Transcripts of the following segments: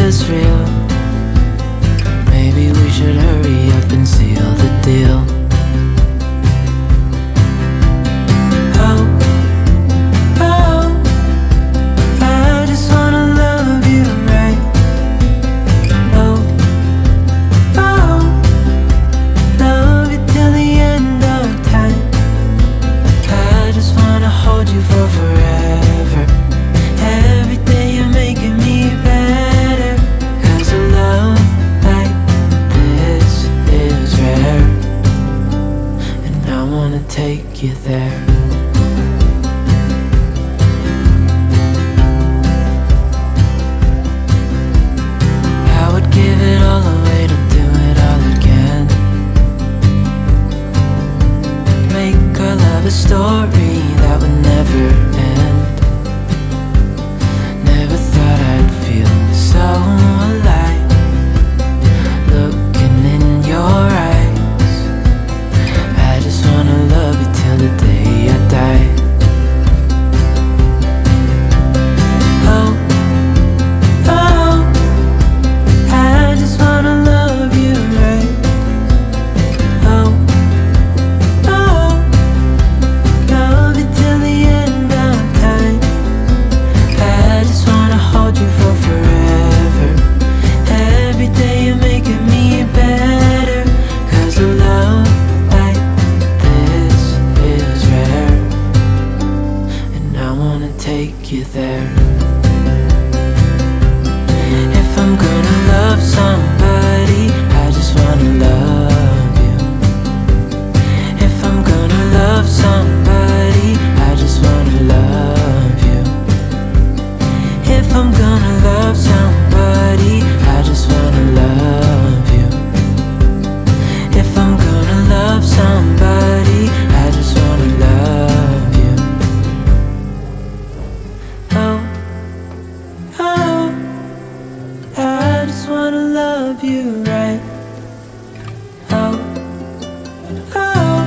is real. Maybe we should hurry up and seal the deal. Oh, oh, I just wanna love you right. Oh, oh, love you till the end of time. I just wanna hold you for forever. Every day you're making me better. 'Cause a love like this is rare, and I wanna take you there. I would give it all away to do it all again. Make our love a story that would never end. Never thought I'd feel so alive, looking in your eyes. I just wanna love you till the day I die. Oh, oh, I just wanna love you right. Oh, oh, love you till the end of time. I just wanna hold you for forever. Every day you're making me better. 'Cause a love like this is rare, and I wanna take you there. If I'm gonna love somebody, I just wanna love you. If I'm gonna love somebody, I just wanna love you. If I'm gonna love somebody, I just wanna love you. If I'm gonna love somebody, I just wanna love you. Oh, oh, I just wanna love you right. Oh, oh,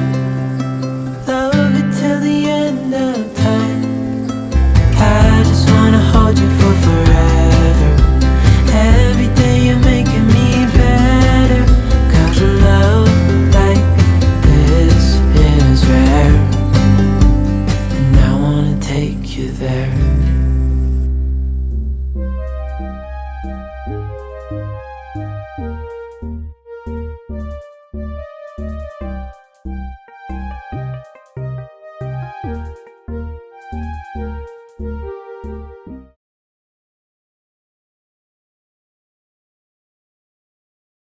love you till the end of time. I just wanna hold you for forever. Every day you're making me better. 'Cause a love like this is rare, and I wanna take you there.